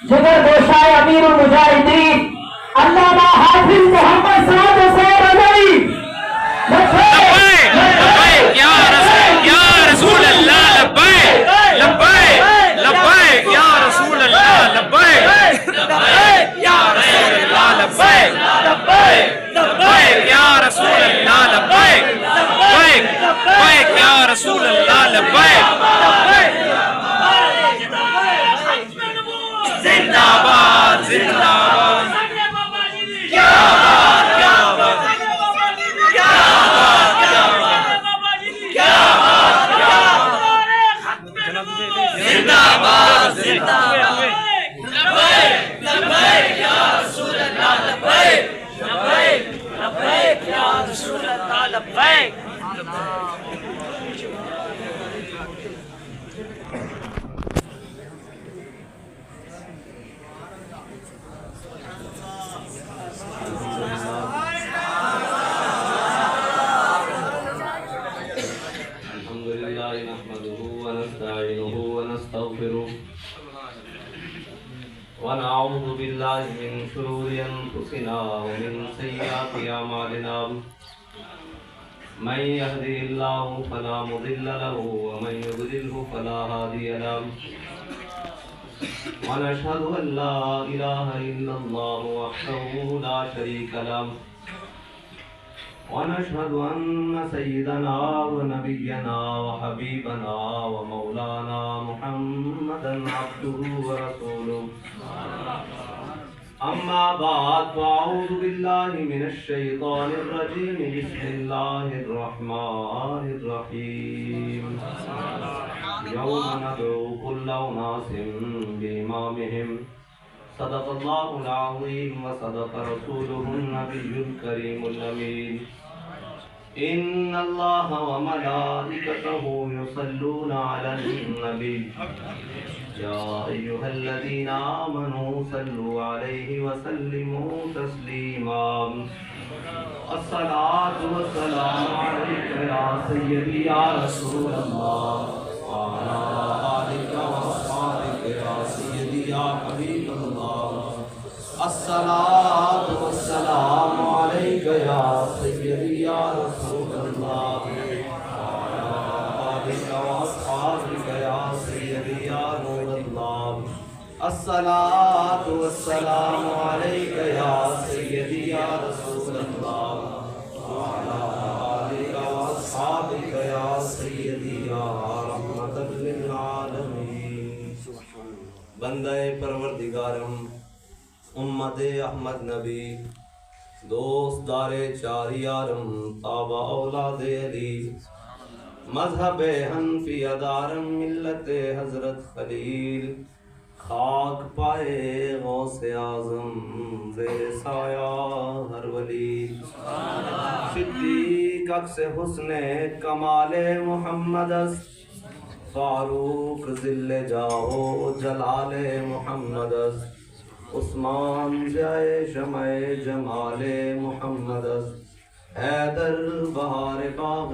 جگر گوشائے امیر المجاہدین علامہ حافظ محمد سعد حسین رضوی لبیک لبیک یا رسول اللہ لبیک لبیک لبیک یا رسول اللہ لبیک لبیک یا رسول اللہ لبیک لبیک لبیک یا رسول اللہ لبیک لبیک لبیک یا رسول اللہ لبیک زندہ باد زندہ باد کیا بات کیا بات کیا بات کیا بات کیا بات زندہ باد زندہ باد لبیک لبیک یا رسول اللہ لبیک لبیک لبیک یا رسول اللہ لبیک ونعوذ بالله من شرور أنفسنا ومن سيئات أعمالنا من يهده الله فلا مضل له ومن يضلله فلا هادي له ونشهد أن لا إله إلا الله وحده لا شريك له ونشهد أن سيدنا ونبينا وحبيبنا ومولانا محمدا عبده ورسوله أما بعد فأعوذ بالله من الشيطان الرجيم بسم الله الرحمن الرحيم يوم ندعو كل أناس بإمامهم صدق الله العظيم وصدق رسوله النبي الكريم الأمين إن الله وملائكته يصلون على النبي يا أيها الذين آمنوا صلوا عليه وسلموا تسليما الصلاة والسلام عليك يا سيدي يا رسول الله وعلى آلك وأصحابك يا سيدي يا حبيب الله الصلاة والسلام عليك يا سيدي يا رسول الله وعلى آلك وأصحابك يا سيدي يا نور الله الصلاة والسلام عليك يا سيدي يا رسول الله وعلى آلك وأصحابك يا سيدي يا رحمة للعالمين بندے پروردگارم امت احمد نبی دوست دار چار یارم تابع اولاد علی مذہب حنفی ادارم ملت حضرت خلیل خاک پائے غوث اعظم زیر سایہ ہر ولی صدیق عکس حسن کمال محمد است فاروق ذل جاہ جلال محمد است عثمان جائے شمع جمال محمد است حیدر بہار باغ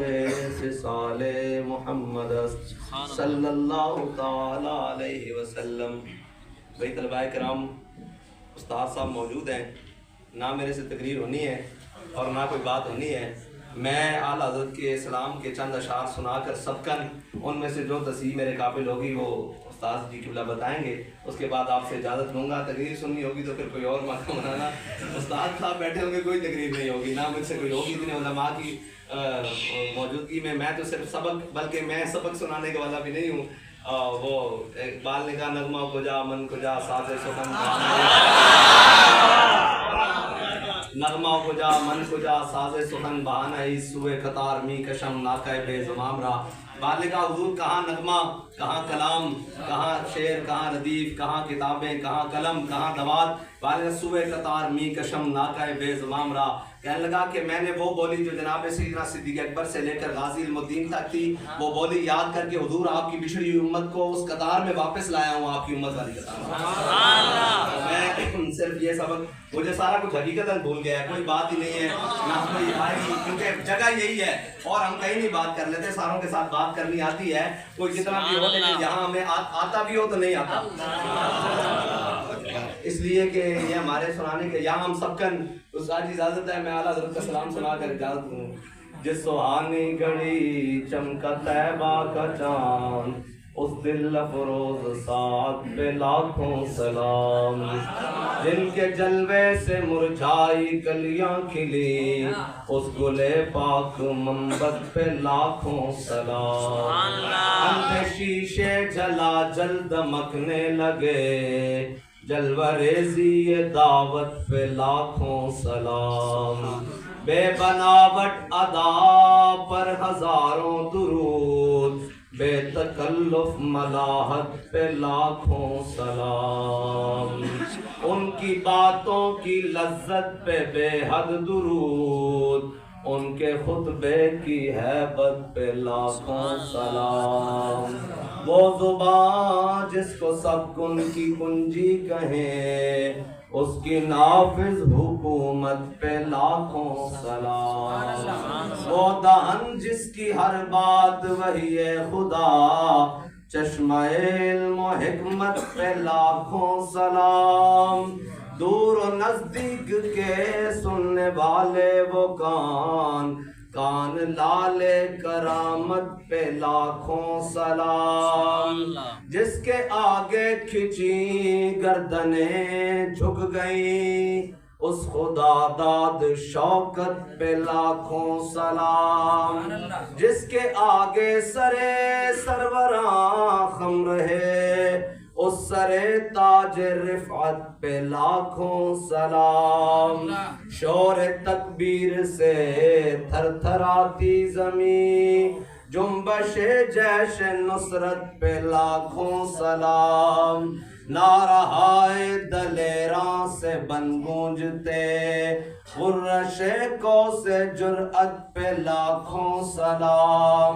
فصال محمد است صلی اللہ تعالی علیہ وسلم۔ بھائی طلباء کرام، استاد صاحب موجود ہیں، نہ میرے سے تقریر ہونی ہے اور نہ کوئی بات ہونی ہے، میں اعلیٰ حضرت کے اسلام کے چند اشعار سنا کر سبقاً ان میں سے جو تصحیح میرے قابل ہوگی وہ استاد جی قبلہ بتائیں گے، اس کے بعد آپ سے اجازت لوں گا۔ تقریر سننی ہوگی تو پھر کوئی اور موقع بنانا، استاد صاحب بیٹھے ہوں گے کوئی تقریر نہیں ہوگی، نہ مجھ سے کوئی ہوگی اتنے علماء کی موجودگی میں تو صرف سبق، بلکہ میں سبق سنانے کے والا بھی نہیں ہوں۔ وہ اقبال نے کہا نغمہ کو جا من کو جا ساز سخن نغمہ کو جا من کو جا ساز سخن بہانہ ہی سوئے قطار می کشم ناکہ بے زمام را۔ بعد کا حضور کہاں نغمہ کہاں کلام، کہاں شعر کہاں ردیف، کہاں کتابیں کہاں قلم کہاں دوات، بعد سوئے قطار می کشم ناکہ بے زمام را۔ کہنے لگا کہ میں نے وہ بولی جو جناب سیدنا صدیق اکبر سے لے کر غازی المدین تک تھی، وہ بولی یاد کر کے حضور آپ کی بچھڑی ہوئی امت کو اس قطار میں واپس لایا ہوں، آپ کی امت والی قطار میں۔ میں صرف یہ سبق، مجھے سارا کچھ حقیقتاً بھول گیا ہے، کوئی بات ہی نہیں ہے نہ کوئی آئے گی، کیونکہ جگہ یہی ہے اور ہم کہیں نہیں بات کر لیتے، ساروں کے ساتھ بات کرنی آتی ہے، کوئی جتنا بھی ہو لیکن یہاں ہمیں آتا بھی ہو تو نہیں آتا۔ اس لیے کہ یہ ہمارے سنانے کے یہاں ہم سب کن استاد کی اجازت ہے، میں اعلیٰ حضرت کا سلام سنا کر اجازت دوں. جس سہانی گھڑی چمکا طیبہ کا چاند، اس دل افروز ساتھ پہ لاکھوں سلام. جن کے جلوے سے مرجھائی کلیاں کھلی، اس گلے پاک منبت پہ لاکھوں سلام. اندھے شیشے جلا جل دمکنے لگے، جلوہ ریزی دعوت پہ لاکھوں سلام. بے بناوٹ ادا پر ہزاروں درود، بے تکلف ملاحت پہ لاکھوں سلام. ان کی باتوں کی لذت پہ بے حد درود، ان کے خطبے کی ہیبت پہ لاکھوں سلام. وہ زبان جس کو سب کن کی کنجی کہیں، اس کی نافذ حکومت پہ لاکھوں سلام. وہ دہن جس کی ہر بات وحی خدا، چشمہ علم و حکمت پہ لاکھوں سلام. دور و نزدیک کے سننے والے وہ کان، کان لال کرامت پہ لاکھوں سلام. جس کے آگے کھچی گردنیں جھک گئیں، اس خدا داد شوکت پہ لاکھوں سلام. جس کے آگے سرے سروراں خم رہے، اس سرے تاج رفعت پہ لاکھوں سلام. شور تکبیر سے تھر تھراتی زمین، جنبش جیش نصرت پہ لاکھوں سلام. نعرہائے دلیراں سے بن گونجتے، غرش کو سے جرأت پہ لاکھوں سلام.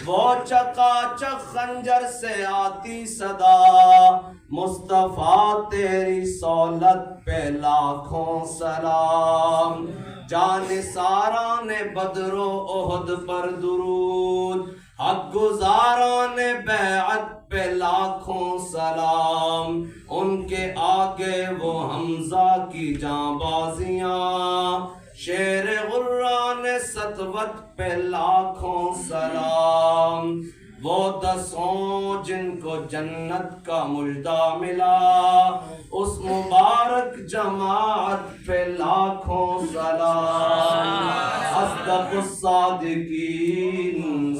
وہ چکا چک خنجر سے آتی صدا، مصطفیٰ تیری سہولت پہ لاکھوں سلام. جانثاران بدر و احد پر درود، حق گزاران بیعت پہ لاکھوں سلام. ان کے آگے وہ حمزہ کی جاں بازیاں، شیر غران سطوت پہ لاکھوں سلام. وہ دسوں جن کو جنت کا مژدہ ملا، اس مبارک جماعت پہ لاکھوں سلام. اصدق الصادقین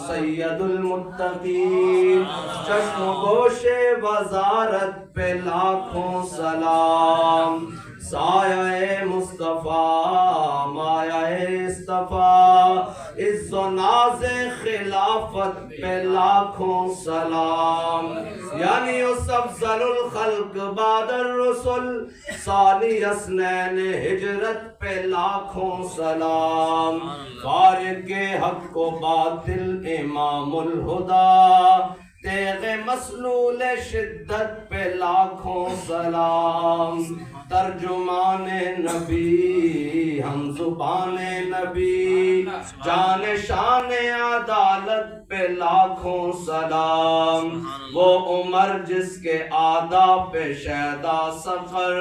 سید المتقین، چشم گوش وزارت پہ لاکھوں سلام. سایہ مصطفیٰ مایہ اصطفیٰ، عز و ناز خلافت پہ لاکھوں سلام. یعنی اس افضل الخلق بعد الرسل، ثانی اثنین ہجرت پہ لاکھوں سلام. فارق حق و باطل امام الہدا، تیغ مسلول شدت پہ لاکھوں سلام. ترجمان نبی ہم زبان نبی، جان شان عدالت پہ لاکھوں سلام. وہ عمر جس کے آداب پہ شیدا سفر،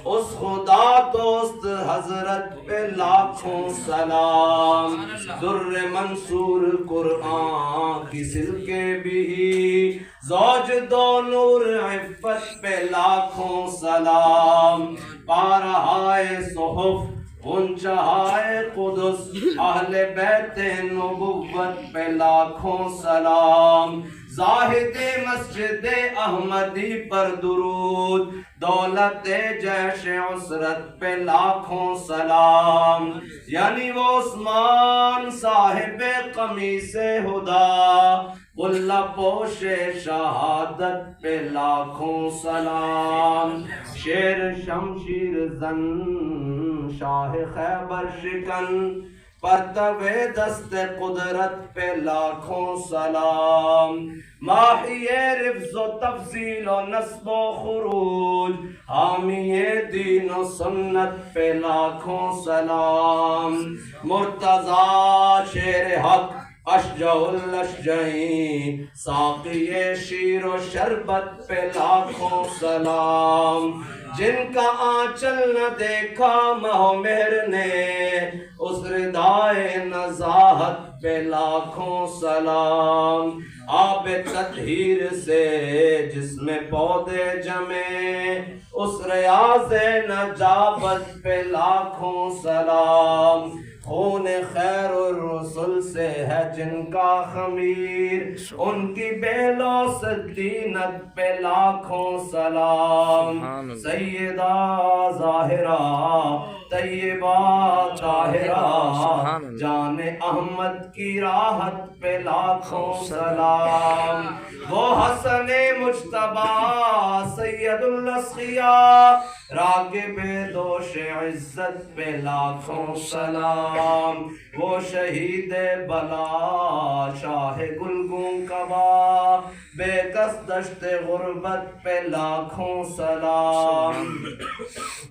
اس خدا دوست حضرت پہ لاکھوں سلام. در منصور قرآن کی سلکے بھی، زوج دو نور عفت پہ لاکھوں سلام. پارہائے صحف غنچہائے قدس، اہل بیت نبوت پہ لاکھوں سلام. زاہد مسجد احمدی پر درود، دولت جیش عسرت پہ لاکھوں سلام. یعنی وہ عثمان صاحب قمیص ہدا، قلہ پوش شہادت پہ لاکھوں سلام. شیر شمشیر زن شاہ خیبر شکن، پرتو دست قدرت پہ لاکھوں سلام. ماحی رفض و تفضیل و نصب و خروج، حامی دین و سنت پہ لاکھوں سلام. مرتضیٰ شیر حق اشجع الاشجعی ساقی شیر و شربت پہ لاکھوں سلام، جن کا آنچل نہ دیکھا مہ مہر نے، اس ردائے نزاہت پہ لاکھوں سلام، آب تطہیر سے جس میں پودے جمے، اس ریاض نجابت پہ لاکھوں سلام، خون خیر الرسل سے ہے جن کا خمیر، ان کی بیلو سدینت پہ لاکھوں سلام، سیدہ ظاہرہ طیبہ طاہرہ جان احمد کی راحت پہ لاکھوں سلام، وہ حسن مجتبیٰ سید الاسقیاء راغب دوش عزت پہ لاکھوں سلام، وہ شہید بلا شاہ گلگوں کبا بے کس دشت غربت پہ لاکھوں سلام،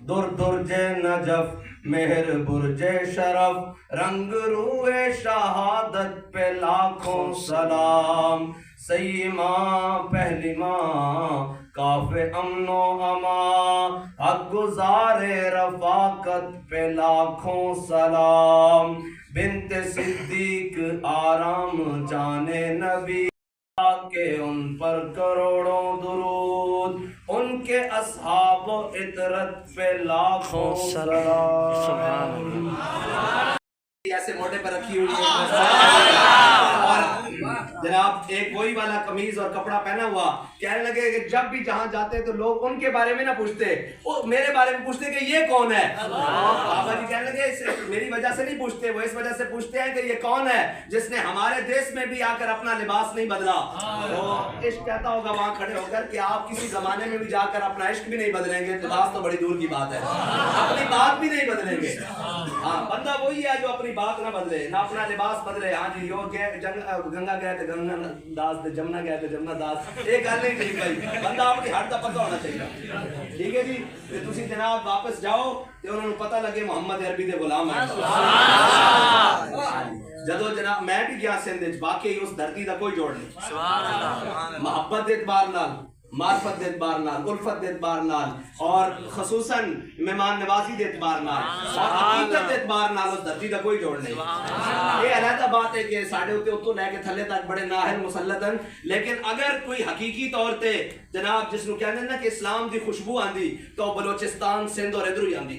در درج نجف مہر برج شرف رنگ روئے شہادت پہ لاکھوں سلام، سیما پہلی ماں کاف امن و امان حق گزار رفاقت پہ لاکھوں سلام، بنت صدیق آرام جانے نبی کہ ان پر کروڑوں درود، ان کے اصحاب و عطرت پہ لاکھوں سلام۔ ایسے موٹے پر رکھی ہوئی ہے اور جناب ایک وہی والا قمیض اور کپڑا پہنا ہوا، کہنے لگے کہ جب بھی جہاں جاتے تو لوگ ان کے بارے میں نہ پوچھتے، وہ میرے بارے میں پوچھتے کہ یہ کون ہے۔ بابا جی کہنے لگے میری وجہ سے نہیں پوچھتے، وہ اس وجہ سے پوچھتے ہیں کہ یہ کون ہے جس نے ہمارے دیش میں بھی آ کر اپنا لباس نہیں بدلا۔ تو عشق کہتا ہوگا وہاں کھڑے ہو کر کہ آپ کسی زمانے میں بھی جا کر اپنا عشق بھی نہیں بدلیں گے، لباس تو بڑی دور کی بات ہے، اپنی بات بھی نہیں بدلیں گے۔ ہاں بندہ وہی ہے جو اپنی بات نہ بدلے، نہ اپنا لباس بدلے۔ ہاں جی یو گنگا گئے تھے گنگا داس تے جمنا گئے تھے جمنا داس، ایک گل نہیں ٹھیک بھائی، بندہ اپنی ہر دا پتہ ہونا چاہیے، ٹھیک ہے جی۔ تسی جناب واپس جاؤ تے انہوں نے پتہ لگے محمد عربی دے غلام ہیں۔ جدو جناب میں بھی گیا سندھ وچ، واقعی اس دھرتی دا کوئی جوڑ نہیں، محبت دے اعتبار نال، معرفت دے اعتبار نال، الفت دے اعتبار نال، اور خصوصاً مہمان نوازی دے اعتبار نال، اور حقیقت دے اعتبار نال اس دھرتی دا کوئی جوڑ نہیں۔ یہ علیحدہ بات ہے کہ ساڑھے ہوتے اتو لے کے تھلے تک بڑے ناہل مسلطن، لیکن اگر کوئی حقیقی طور تے جناب جس نو کہنے نا کہ اسلام دی خوشبو آندی تو بلوچستان سندھ اور ادھر ہی آندی۔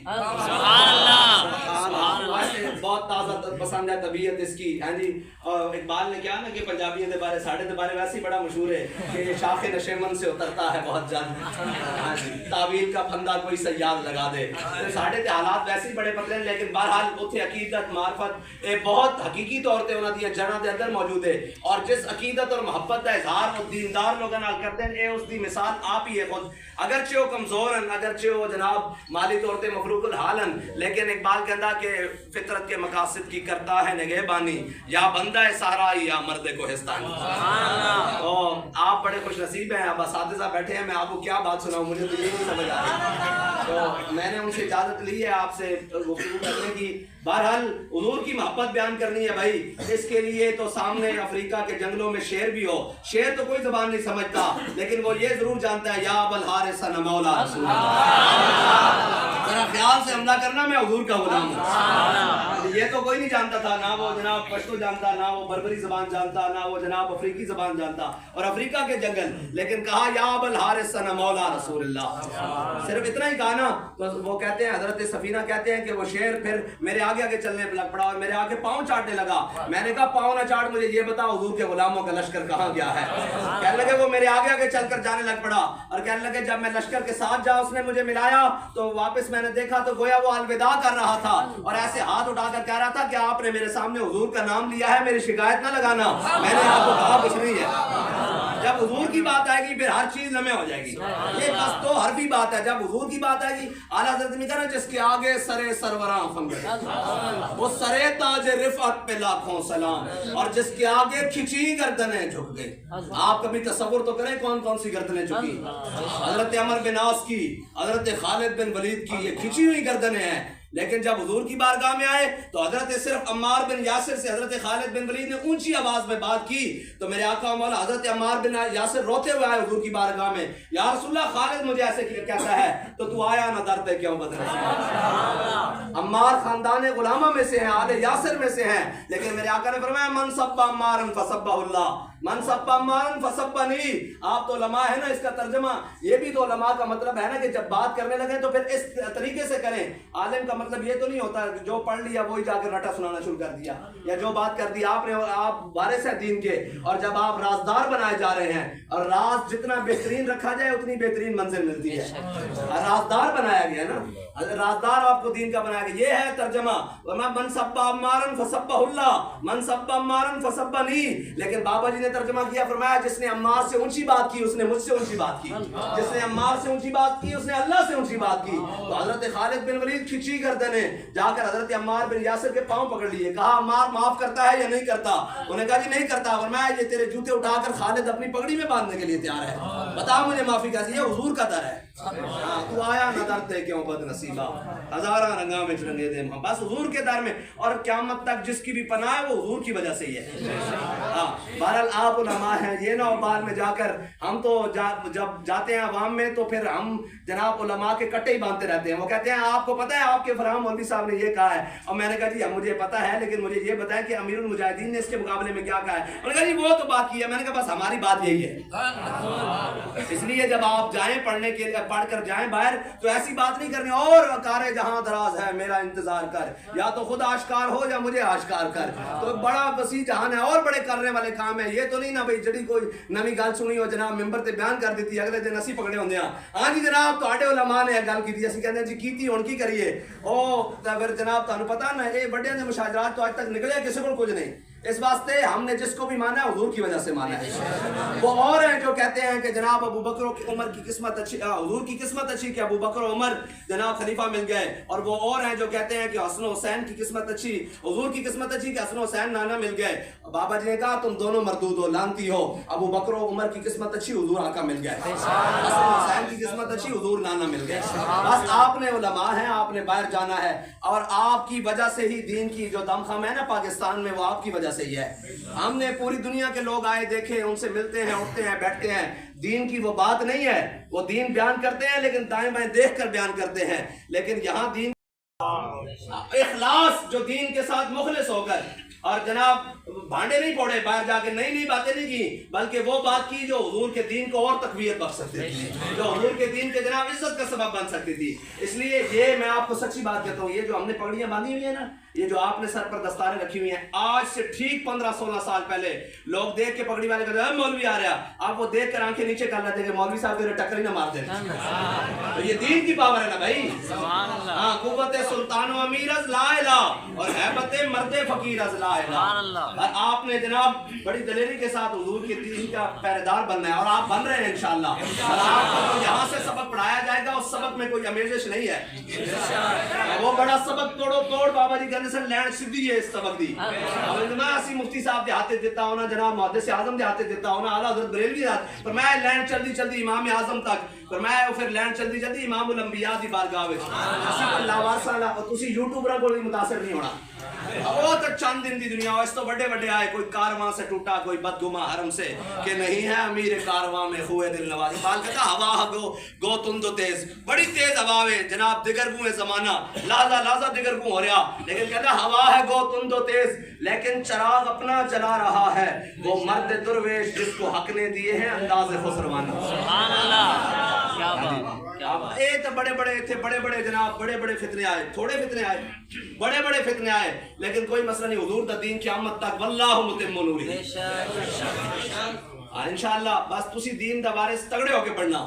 بہت تازہ پسند ہے طبیعت اس کی، ہاں جی۔ اور اقبال نے کہا نا کہ پنجابیوں دے بارے ساڑھے دے بارے ویسے ہی بڑا مشہور ہے کہ شاخ نشیمن سے اترتا ہے بہت جلد، ہاں جی، تعویل کا پھندا کوئی سیاد لگا دے۔ ساڑھے تے حالات ویسے ہی بڑے پتلے ہیں، لیکن بہرحال اتھے عقیدت معرفت بہت حقیقی طور تے انہاں دی جڑاں دے اندر موجود ہے، اور جس عقیدت اور محبت دا اظہار وہ دیندار لوگاں نال کرتے ہیں، اے اس دی مثال آپ ہی ہے خود۔ اگرچہ وہ کمزور ہیں، اگرچہ وہ جناب مالی طور تے مفروق الحال ہیں، لیکن اقبال کہندا کہ فطرت کے مقاصد کی کرتا ہے نگہبانی، یا بندہ صحرائی یا مرد کوہستانی۔ تو آپ بڑے خوش نصیب ہیں، اب اساتذہ بیٹھے ہیں، میں آپ کو کیا بات سناؤں، مجھے تو یہ نہیں سمجھ آ رہی۔ تو میں نے ان سے اجازت لی ہے آپ سے گفتگو کرنے کی۔ بہرحال حضور کی محبت بیان کرنی ہے بھائی، اس کے لیے تو سامنے افریقہ کے جنگلوں میں شیر بھی ہو، شیر تو کوئی زبان نہیں سمجھتا، لیکن وہ یہ ضرور جانتا ہے یا ابوالحارث انا مولا رسول اللہ، ذرا خیال سے حملہ کرنا میں حضور کا غلام ہوں۔ یہ تو کوئی نہیں جانتا تھا، نہ وہ جناب پشتو جانتا، نہ وہ بربری زبان جانتا، نہ وہ جناب افریقی زبان جانتا، اور افریقہ کے جنگل، لیکن کہا یا ابوالحارث انا مولا رسول اللہ، صرف اتنا ہی کہا نا۔ تو وہ کہتے ہیں، حضرت سفینہ کہتے ہیں کہ وہ شیر پھر میرے آگے آگے چلنے لگ پڑا اور میرے آگے پاؤں چاٹنے لگا۔ میں نے کہا پاؤں نہ چاٹ، مجھے یہ بتا حضور کے غلاموں کا لشکر کہاں گیا ہے۔ کہنے لگے وہ میرے آگے آگے چل کر جانے لگ پڑا، اور کہنے لگے جب میں لشکر کے ساتھ جا اس نے مجھے ملایا تو واپس میں نے دیکھا تو گویا وہ الوداع کر رہا تھا، اور ایسے ہاتھ اٹھا کر کہہ رہا تھا کہ آپ نے میرے سامنے حضور کا نام لیا ہے، میری شکایت نہ لگانا، میں نے آپ کو کہا کچھ نہیں ہے۔ جب حضور کی بات آئے گی پھر ہر چیز لمحے ہو جائے گی، یہ بس تو حرفی بات ہے۔ جب حضور کی بات آئے گی، اعلیٰ حضرت نے کہا جس کے آگے سرے سروراں خم، وہ سرے تاج رفعت پہ لاکھوں سلام، اور جس کے آگے کھچی گردنیں جھک گئی۔ آپ کبھی تصور تو کریں کون کون سی گردنیں جھکی، حضرت عمر بن عاص کی، حضرت خالد بن ولید کی، یہ کھچی ہوئی گردنیں ہیں۔ لیکن جب حضور کی بارگاہ میں آئے تو حضرت صرف عمار بن یاسر سے حضرت خالد بن ولید نے اونچی آواز میں بات کی تو میرے آقا مولا حضرت عمار بن یاسر روتے ہوئے آئے حضور کی بارگاہ میں، یا رسول اللہ خالد مجھے ایسے کہتا ہے تو تو آیا نہ ڈرتے کیوں بدنصیب؟ عمار خاندان غلامہ میں سے ہیں، آل یاسر میں سے ہیں، لیکن میرے آقا نے فرمایا من سب عمارا فسبہ اللہ، من سب عمارا فسبنی۔ آپ تو علماء ہے نا، اس کا ترجمہ یہ بھی تو علماء کا مطلب ہے نا کہ جب بات کرنے لگے تو پھر اس طریقے سے کریں۔ عالم کا مطلب یہ تو نہیں ہوتا کہ جو پڑھ لیا وہی جا کے رٹا سنانا شروع کر دیا، یا جو بات کر دی آپ نے اور آپ وارث ہیں دین کے، اور جب آپ رازدار بنائے جا رہے ہیں، اور راز جتنا بہترین رکھا جائے اتنی بہترین منزل ملتی ہے، رازدار بنایا گیا نا، رازدار آپ کو دین کا بنایا گیا۔ یہ ہے ترجمہ، من سب عمارا فسبہ اللہ، من سب عمارا فسبنی۔ لیکن بابا جی نے ترجمہ کیا، فرمایا جس نے عمار سے اونچی بات کی اس نے مجھ سے اونچی بات کی، جس نے عمار سے اونچی بات کی اس نے اللہ سے اونچی بات کی۔ تو حضرت خالد بن ولید کھچی گردنیں جا کر حضرت عمار بن یاسر کے پاؤں پکڑ لیے، کہا عمار معاف کرتا ہے یا نہیں کرتا؟ انہوں نے کہا جی نہیں کرتا۔ فرمایا یہ تیرے جوتے اٹھا کر خالد اپنی پگڑی میں باندھنے کے لیے تیار ہے، بتا مجھے معافی کیسی؟ یہ حضور کا در ہے۔ تو آیا نہ ڈرتے کیوں بد نصیبہ، ہزارہ رنگاں میں رنگے دے، بس حضور کے در میں، اور قیامت تک جس کی بھی پناہ ہے وہ حضور کی وجہ سے ہی ہے۔ بہرحال آپ علماء ہیں، یہ نہ بعد میں جا کر ہم تو جب جاتے ہیں عوام میں تو پھر ہم جناب علماء کے کٹے ہی باندھتے رہتے ہیں۔ وہ کہتے ہیں آپ کو پتہ ہے آپ کے فراہم مولوی صاحب نے یہ کہا ہے، اور میں نے کہا جی مجھے پتہ ہے لیکن مجھے یہ بتائیں کہ امیر المجاہدین نے اس کے مقابلے میں کیا کہا ہے؟ انہوں نے کہا جی وہ تو بات کی ہے۔ میں نے کہا بس ہماری بات یہی ہے۔ اس لیے جب آپ جائیں پڑھنے کے لیے، پڑھ کر جائیں باہر تو ایسی بات نہیں کرنی اور کار جہاں دراز ہے میرا انتظار کر، یا تو خود آشکار ہو یا مجھے آشکار کر۔ تو بڑا وسیع جہان ہے اور بڑے کرنے والے کام ہے، یہ تو نہیں نا بھائی جڑی کوئی نوی گل سنی ہو جناب ممبر تے بیان کر دیتی اگلے دن اسی پکڑے ہوندے ہاں، ہاں جی جناب تواڈے علماء نے یہ گل کیتی، اسی کہندے جی کیتی ہن کی کریے؟ او پھر جناب تانوں پتہ نا اے بڑیاں دے مشاجرات تو اج تک نکلے کسی کو کچھ نہیں۔ اس واسطے ہم نے جس کو بھی مانا ہے حضور کی وجہ سے مانا ہے۔ وہ اور ہیں جو کہتے ہیں کہ جناب ابو بکر کی عمر کی قسمت اچھی، حضور کی قسمت اچھی کہ ابو بکر و عمر جناب خلیفہ مل گئے، اور وہ اور ہیں جو کہتے ہیں کہ حسن و حسین کی قسمت اچھی، حضور کی قسمت اچھی کہ حسن و حسین نانا مل گئے۔ بابا جی نے کہا تم دونوں مردود ہو، لانتی ہو۔ ابو بکر و عمر کی قسمت اچھی، حضور آقا مل گئے، حسن و حسین کی قسمت اچھی، حضور نانا مل گئے۔ بس آپ نے علماء ہیں، آپ نے باہر جانا ہے، اور آپ کی وجہ سے ہی دین کی جو دمخم ہے نا پاکستان میں وہ آپ کی وجہ سے ہی ہے۔ ہم نے پوری دنیا کے لوگ آئے دیکھے، ان سے ملتے ہیں، اٹھتے ہیں، بیٹھتے ہیں، دین کی وہ بات نہیں ہے، وہ دین بیان کرتے ہیں لیکن دائیں بائیں دیکھ کر بیان کرتے ہیں۔ لیکن یہاں دین اخلاص، جو دین کے ساتھ مخلص ہو کر، اور جناب بھانڈے نہیں پھوڑے باہر جا کے، نئی نئی باتیں نہیں کی، بلکہ وہ بات کی جو حضور کے دین کو اور تقویت بخش سکتی تھی، جو حضور کے دین کے جناب عزت کا سبب بن سکتی تھی۔ اس لیے یہ میں آپ کو سچی بات کہتا ہوں، یہ جو ہم نے پگڑیاں باندھی ہوئی ہیں نا، یہ جو آپ نے سر پر دستاریں رکھی ہوئی ہیں، آج سے ٹھیک 15-16 سال پہلے لوگ دیکھ کے پگڑی والے کہتے ہیں مولوی آ رہا، آپ وہ دیکھ کر آنکھیں نیچے کر لیتے کہ مولوی صاحب میرے ٹکر ہی نہ مار دیں۔ تو یہ دین کی پاور ہے نا بھائی۔ ہاں، قوت سلطان و امیر از لا الہ، اور ہیبت مرد فقیر از لا الہ۔ آپ نے جناب بڑی دلیری کے ساتھ حضور کے دین کا پہرےدار بننا ہے، اور آپ بن رہے ہیں انشاءاللہ۔ اور آپ کو یہاں سے سبق پڑھایا جائے گا، اس سبق میں کوئی امیزش نہیں ہے، وہ بڑا سبق توڑو توڑ بابا جی کہنے سے لینڈ سیدھی ہے اس سبق دی۔ میں اسی مفتی صاحب دے ہاتھے دیتا ہونا، جناب محدث اعظم دے ہاتھے دیتا ہونا، اعلیٰ حضرت بریلوی ہاتھ، پر میں لینڈ چلدی چلدی امام اعظم تک، پر میں پھر لینڈ چلدی چلدی امام الانبیاء دی بارگاہ وچ، اسی کو لاوارساں تسی یوٹیوبراں کول بھی متاثر نہیں ہونا۔ وہ تو چند دن دی دنیا، اس تو بڑے بڑے آئے، کوئی کارواں سے ٹوٹا، کوئی بدگما حرم سے، کہ نہیں ہے امیر کارواں میں خوئے دل نوازی۔ بال کہتا ہوا گو تند و تیز، بڑی تیز ہوا ہے جناب، دگرگوں ہے زمانہ، لازا دگرگوں ہو رہا، لیکن کہتا ہوا ہے گو تند و تیز، لیکن چراغ اپنا جلا رہا ہے وہ مرد درویش جس کو حق نے دیے ہیں انداز خسروانہ۔ سبحان اللہ، کیا بات۔ اے تو بڑے بڑے تھے، بڑے بڑے جناب، بڑے بڑے فتنے آئے، تھوڑے فتنے آئے، بڑے بڑے فتنے آئے، لیکن کوئی مسئلہ نہیں، حضور دا دین قیامت تک واللہ متم نورہ۔ انشاءاللہ بس تسی دین دا وارث تگڑے ہو کے پڑھنا،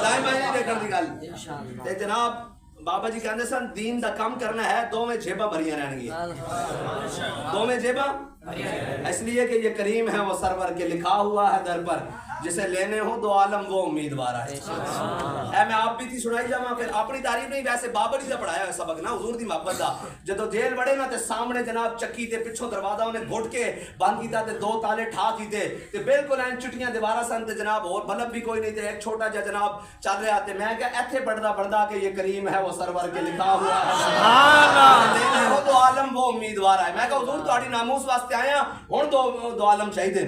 دائیں بائیں نہیں دیکھن دی گل۔ تے جناب بابا جی کہندے سن دین دا کام کرنا ہے، دو میں جیباں بھریاں رہن گی، دو میں جیباں، اس لیے کہ یہ کریم ہے وہ سرور کے لکھا ہوا ہے در پر جسے لینے ہو دو عالم وہ امیدوار ہے اے میں آپ بھی تھی سنائی جاواں پھر اپنی تعریف نہیں ویسے بابر ہی سے پڑھایا ہے سبق نا حضور دی محبت دا جدو جیل بڑے نا تے سامنے جناب چکی تے پچھوں دروازہ انہیں گھٹ کے بند کیتا تے دو تالے ٹھا کیتے تے بالکل این چٹیاں دیوارہ سن تے جناب اور بلب بھی کوئی نہیں تے ایک چھوٹا جا جناب چل رہا تے میں کہا ایتھے پڑھدا کہ یہ کریم ہے وہ سرور کے لکھا ہوا ہے سبحان اللہ وہ تو عالم وہ امیدوار ہے میں کہا حضور تہاڈی ناموس واسطے آیا ہن دو عالم چاہیے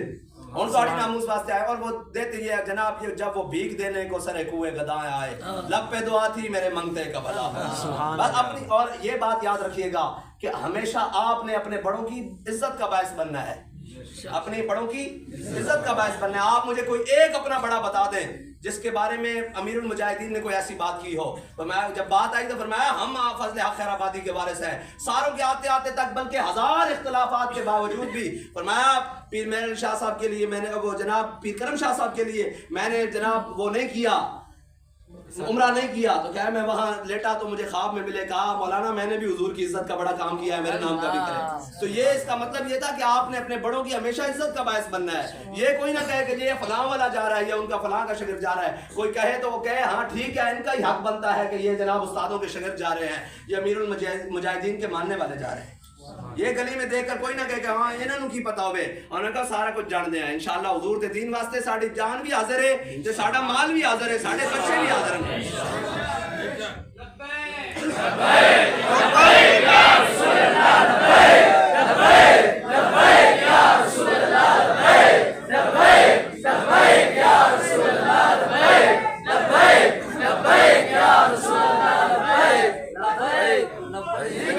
ہن تہاڈی ناموس واسطے آئے اور وہ دیتے یہ جناب یہ جب وہ بھیک دینے کو سرے کوئے گدائیں آئے لب پہ دعا تھی میرے منگتے کا بلا بس اپنی اور یہ بات یاد رکھیے گا کہ ہمیشہ آپ نے اپنے بڑوں کی عزت کا باعث بننا ہے اپنے بڑوں کی عزت کا باعث بننا ہے آپ مجھے کوئی ایک اپنا بڑا بتا دیں جس کے بارے میں امیر المجاہدین نے کوئی ایسی بات کی ہو فرمایا جب بات آئی تو فرمایا ہم فضل حق خیر آبادی کے وارث ہیں ساروں کے آتے آتے تک بلکہ ہزار اختلافات کے باوجود بھی فرمایا پیر مہر شاہ صاحب کے لیے میں نے وہ جناب پیر کرم شاہ صاحب کے لیے میں نے جناب وہ نہیں کیا عمرہ نہیں کیا تو کیا میں وہاں لیٹا تو مجھے خواب میں ملے کہا مولانا میں نے بھی حضور کی عزت کا بڑا کام کیا ہے میرے نام کا بھی کرے تو یہ اس کا مطلب یہ تھا کہ آپ نے اپنے بڑوں کی ہمیشہ عزت کا باعث بننا ہے یہ کوئی نہ کہے کہ یہ فلاں والا جا رہا ہے یا ان کا فلاں کا شاگرد جا رہا ہے کوئی کہے تو وہ کہے ہاں ٹھیک ہے ان کا ہی حق بنتا ہے کہ یہ جناب استادوں کے شاگرد جا رہے ہیں یہ امیر المجاہدین کے ماننے والے جا رہے ہیں یہ گلی میں دیکھ کر کوئی نہ کہے کہ ہاں انہاں نوں کی پتہ ہوے انہاں نے کہا سارا کچھ جان دے ہیں انشاءاللہ حضور دے دین واسطے ساڈی جان بھی حاضر ہے تے ساڈا مال بھی حاضر ہے ساڈے بچے بھی حاضر ہیں لبیک لبیک یا رسول اللہ لبیک لبیک یا رسول اللہ لبیک لبیک لبیک یا رسول اللہ لبیک لبیک لبیک یا رسول اللہ لبیک لبیک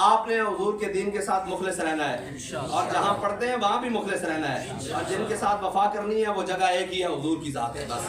آپ نے حضور کے دین کے ساتھ مخلص رہنا ہے اور جہاں پڑھتے ہیں وہاں بھی مخلص رہنا ہے اور جن کے ساتھ وفا کرنی ہے وہ جگہ ایک ہی ہے حضور کی ذات ہے بس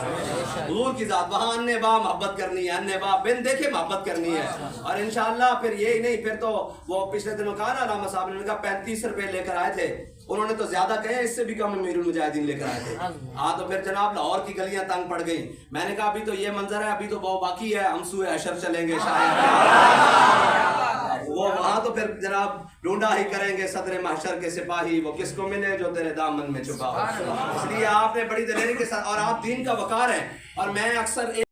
حضور کی ذات وہاں اننے با محبت کرنی ہے اننے با بن دیکھے محبت کرنی ہے اور انشاءاللہ پھر یہی نہیں پھر تو وہ پچھلے دنوں کہا نا علامہ صاحب نے کہا 35 روپے لے کر آئے تھے انہوں نے تو زیادہ کہے اس سے بھی کم امیر المجاہدین لے کر آئے تھے ہاں تو پھر جناب لاہور کی گلیاں تنگ پڑ گئیں میں نے کہا ابھی تو یہ منظر ہے ابھی تو بہت باقی ہے ہم سوئے حشر چلیں گے شاید وہ وہاں تو پھر جناب ڈھونڈا ہی کریں گے صدر محشر کے سپاہی وہ کس کو ملے جو تیرے دامن میں چھپا ہو اس لیے آپ نے بڑی دلیری کے ساتھ اور آپ دین کا وقار ہیں اور میں اکثر